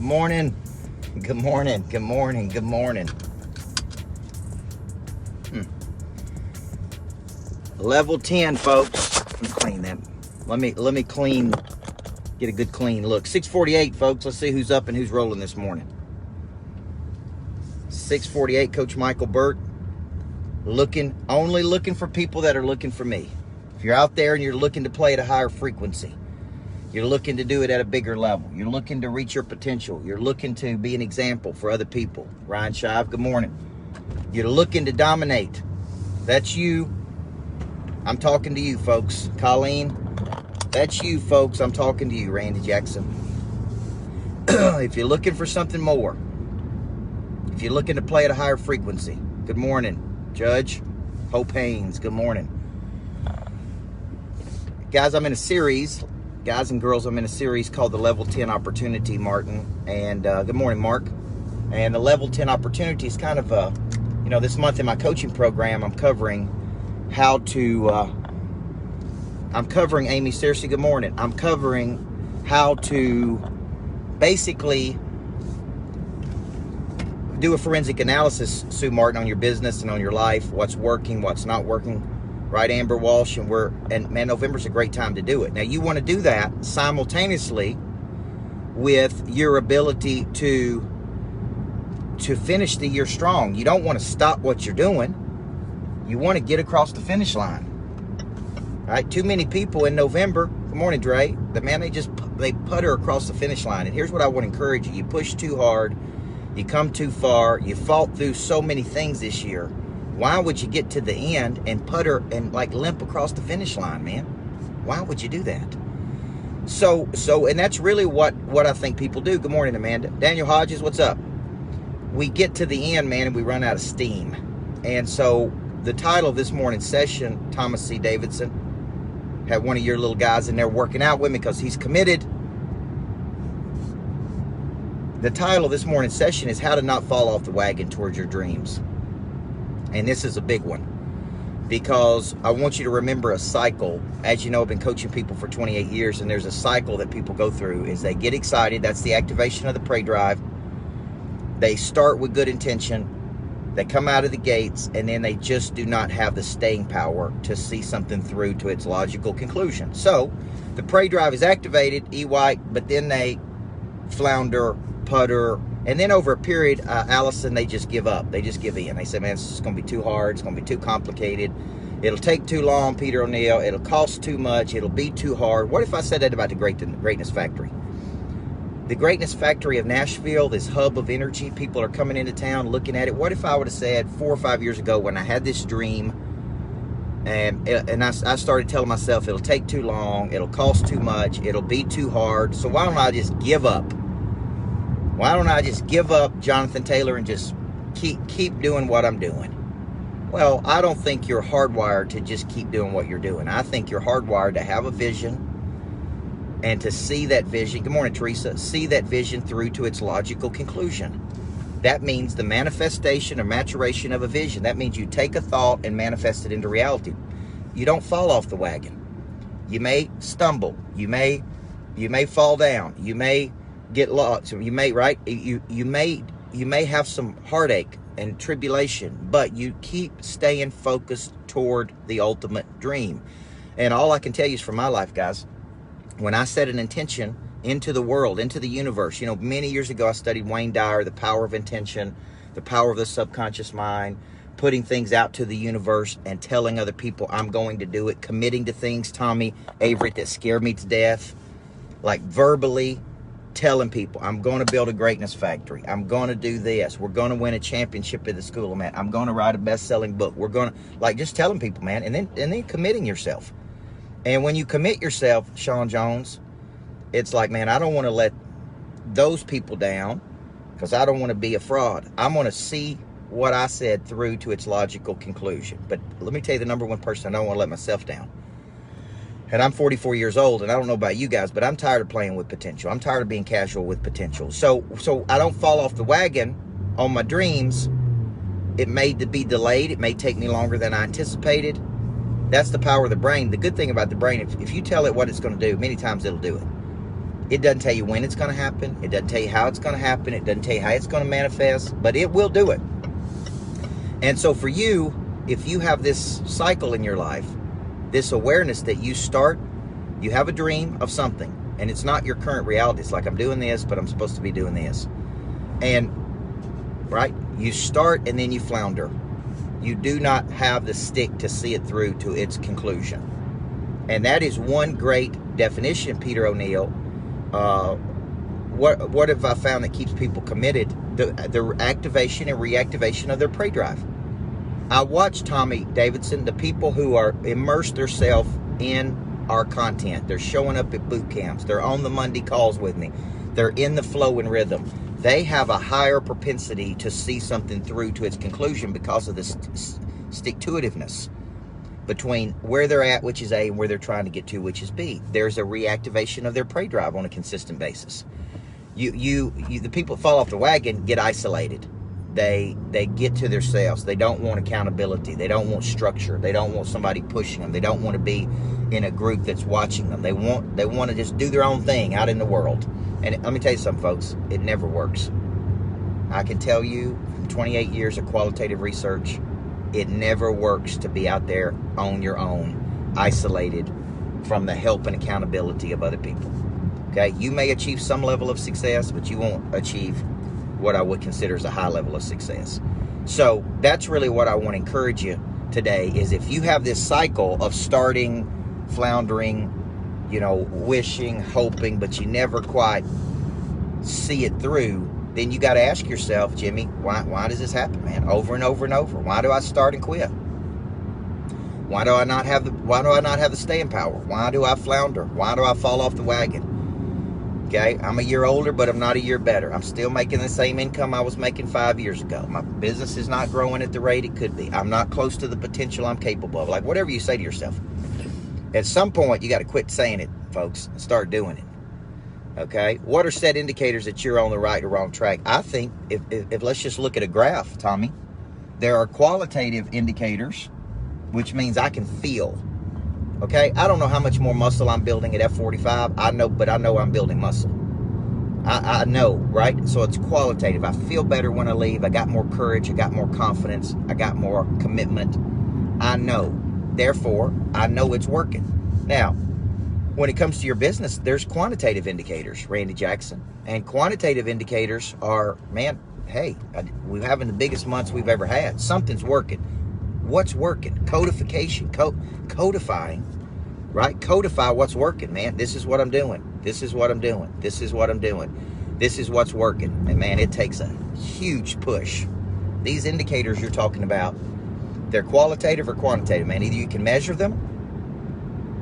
morning. Good morning. Good morning. Good morning. Level 10, folks. Let me clean that. Let me clean. Get a good clean look. 6:48, folks. Let's see who's up and who's rolling this morning. 6:48, Coach Michael Burt. Only looking for people that are looking for me. If you're out there and you're looking to play at a higher frequency, you're looking to do it at a bigger level, you're looking to reach your potential, you're looking to be an example for other people. Ryan Shive, good morning. You're looking to dominate. That's you. I'm talking to you, folks. Colleen, that's you, folks. I'm talking to you, Randy Jackson. If you're looking for something more, if you're looking to play at a higher frequency, good morning. Judge Hope Haynes, good morning. Guys, I'm in a series. Guys and girls, I'm in a series called the Level 10 Opportunity, Martin. And good morning, Mark. And the Level 10 Opportunity is kind of this month in my coaching program, I'm covering Amy, seriously, good morning. I'm covering how to basically do a forensic analysis, Sue Martin, on your business and on your life, what's working, what's not working, right, Amber Walsh? And man, November's a great time to do it. Now, you want to do that simultaneously with your ability to finish the year strong. You don't want to stop what you're doing. You want to get across the finish line. All right, too many people in November, good morning, Dre, they putter across the finish line. And here's what I want to encourage you. You push too hard. You come too far. You fought through so many things this year. Why would you get to the end and putter and limp across the finish line, man? Why would you do that? So, and that's really what I think people do. Good morning, Amanda. Daniel Hodges, what's up? We get to the end, man, and we run out of steam. And so the title of this morning's session, Thomas C. Davidson, had one of your little guys in there working out with me because he's committed. The title of this morning's session is How to Not Fall Off the Wagon Towards Your Dreams. And this is a big one because I want you to remember a cycle. As you know, I've been coaching people for 28 years, and there's a cycle that people go through is they get excited. That's the activation of the prey drive. They start with good intention. They come out of the gates, and then they just do not have the staying power to see something through to its logical conclusion. So the prey drive is activated, but then they flounder, putter, and then over a period, Allison, they just give up. They just give in. They say, man, it's just going to be too hard. It's going to be too complicated. It'll take too long, Peter O'Neill. It'll cost too much. It'll be too hard. What if I said that about the Greatness Factory? The Greatness Factory of Nashville, this hub of energy, people are coming into town looking at it. What if I would have said 4 or 5 years ago when I had this dream and I started telling myself it'll take too long, it'll cost too much, it'll be too hard, so why don't I just give up? Why don't I just give up, Jonathan Taylor, and just keep doing what I'm doing? Well, I don't think you're hardwired to just keep doing what you're doing. I think you're hardwired to have a vision and to see that vision. Good morning, Teresa. See that vision through to its logical conclusion. That means the manifestation or maturation of a vision. That means you take a thought and manifest it into reality. You don't fall off the wagon. You may stumble. You may fall down. You may get lost. You may, right? You may have some heartache and tribulation, but you keep staying focused toward the ultimate dream. And all I can tell you is from my life, guys, when I set an intention into the world, into the universe, many years ago I studied Wayne Dyer, the power of intention, the power of the subconscious mind, putting things out to the universe and telling other people I'm going to do it, committing to things, Tommy Avery, that scare me to death, like verbally telling people I'm going to build a greatness factory. I'm going to do this. We're going to win a championship at the school I'm at. I'm going to write a best-selling book. We're going to, just telling people, man, and then committing yourself. And when you commit yourself, Sean Jones, it's like, man, I don't want to let those people down because I don't want to be a fraud. I'm going to see what I said through to its logical conclusion. But let me tell you the number one person I don't want to let myself down. And I'm 44 years old, and I don't know about you guys, but I'm tired of playing with potential. I'm tired of being casual with potential. So I don't fall off the wagon on my dreams. It may be delayed. It may take me longer than I anticipated. That's the power of the brain. The good thing about the brain, if you tell it what it's going to do, many times it'll do it. It doesn't tell you when it's going to happen. It doesn't tell you how it's going to happen. It doesn't tell you how it's going to manifest, but it will do it. And so for you, if you have this cycle in your life, this awareness that you have a dream of something, and it's not your current reality. It's like, I'm doing this, but I'm supposed to be doing this. And, right, you start and then you flounder. You do not have the stick to see it through to its conclusion. And that is one great definition, Peter O'Neill. What have I found that keeps people committed? The activation and reactivation of their prey drive. I watch Tommy Davidson, the people who are immersed themselves in our content. They're showing up at boot camps. They're on the Monday calls with me. They're in the flow and rhythm. They have a higher propensity to see something through to its conclusion because of this stick-to-itiveness between where they're at, which is A, and where they're trying to get to, which is B. There's a reactivation of their prey drive on a consistent basis. The people that fall off the wagon get isolated. They get to themselves. They don't want accountability. They don't want structure. They don't want somebody pushing them. They don't want to be in a group that's watching them. They want to just do their own thing out in the world. And let me tell you something, folks. It never works. I can tell you from 28 years of qualitative research, it never works to be out there on your own, isolated from the help and accountability of other people. Okay? You may achieve some level of success, but you won't achieve what I would consider as a high level of success. So that's really what I want to encourage you today, is if you have this cycle of starting, floundering, wishing, hoping, but you never quite see it through, then you got to ask yourself, Jimmy, why does this happen, man? Over and over and over. Why do I start and quit? Why do I not have the staying power? Why do I flounder? Why do I fall off the wagon? Okay, I'm a year older, but I'm not a year better. I'm still making the same income I was making 5 years ago. My business is not growing at the rate it could be. I'm not close to the potential I'm capable of. Like, whatever you say to yourself. At some point, you got to quit saying it, folks, and start doing it. Okay? What are set indicators that you're on the right or wrong track? I think, if let's just look at a graph, Tommy, there are qualitative indicators, which means I can feel. Okay, I don't know how much more muscle I'm building at F45. I know I'm building muscle. I know, right? So it's qualitative. I feel better when I leave. I got more courage. I got more confidence. I got more commitment. I know. Therefore, I know it's working. Now, when it comes to your business, there's quantitative indicators, Randy Jackson. And quantitative indicators are, man, hey, we're having the biggest months we've ever had. Something's working. What's working? Codification. Codifying, right? Codify what's working, man. This is what I'm doing. This is what I'm doing. This is what I'm doing. This is what's working. And man, it takes a huge push. These indicators you're talking about, they're qualitative or quantitative, man. Either you can measure them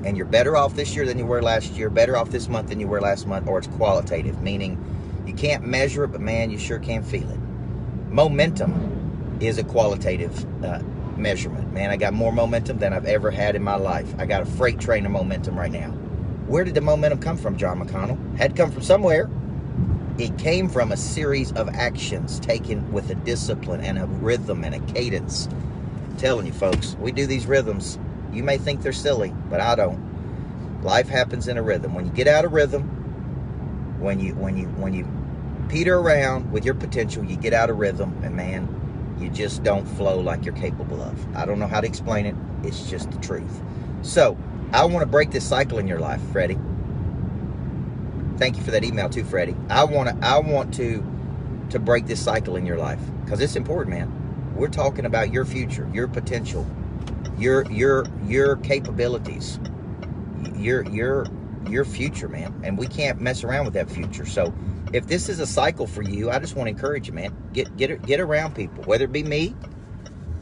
and you're better off this year than you were last year, better off this month than you were last month, or it's qualitative, meaning you can't measure it, but man, you sure can feel it. Momentum is a qualitative measurement. Man, I got more momentum than I've ever had in my life. I got a freight train of momentum right now. Where did the momentum come from, John McConnell? Had to come from somewhere. It came from a series of actions taken with a discipline and a rhythm and a cadence. I'm telling you, folks, we do these rhythms. You may think they're silly, but I don't. Life happens in a rhythm. When you get out of rhythm, when you peter around with your potential, you get out of rhythm, and man, you just don't flow like you're capable of. I don't know how to explain it. It's just the truth. So, I want to break this cycle in your life, Freddie. Thank you for that email too, Freddie. I want to break this cycle in your life because it's important, man. We're talking about your future, your potential, your capabilities, your future, man. And we can't mess around with that future. So, if this is a cycle for you, I just want to encourage you, man. Get around people, whether it be me.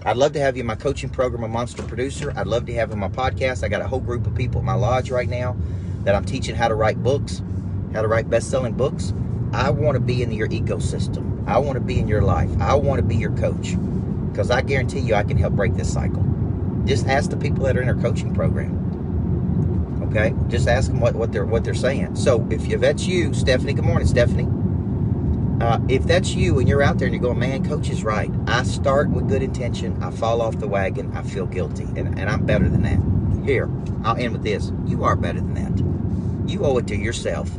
I'd love to have you in my coaching program, a Monster Producer. I'd love to have you in my podcast. I got a whole group of people in my lodge right now that I'm teaching how to write books, how to write best-selling books. I want to be in your ecosystem. I want to be in your life. I want to be your coach because I guarantee you I can help break this cycle. Just ask the people that are in our coaching program. Okay, just ask them what they're saying. So if that's you, Stephanie, good morning, Stephanie. If that's you and you're out there and you're going, man, Coach is right. I start with good intention. I fall off the wagon. I feel guilty, and I'm better than that. Here, I'll end with this. You are better than that. You owe it to yourself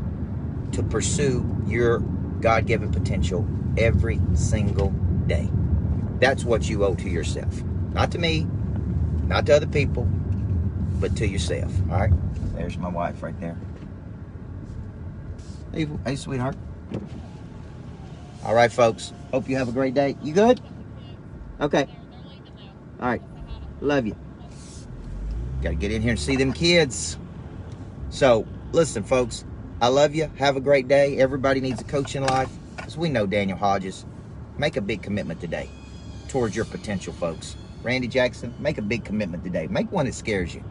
to pursue your God-given potential every single day. That's what you owe to yourself. Not to me, not to other people, but to yourself. All right? There's my wife right there. Hey, sweetheart. All right, folks. Hope you have a great day. You good? Okay. All right. Love you. Got to get in here and see them kids. So, listen, folks. I love you. Have a great day. Everybody needs a coach in life. As we know, Daniel Hodges, make a big commitment today towards your potential, folks. Randy Jackson, make a big commitment today. Make one that scares you.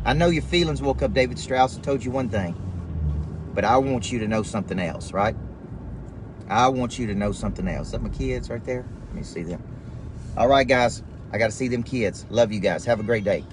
I know your feelings woke up David Strauss and told you one thing, but I want you to know something else, right? I want you to know something else. Is that my kids right there? Let me see them. All right, guys. I got to see them kids. Love you guys. Have a great day.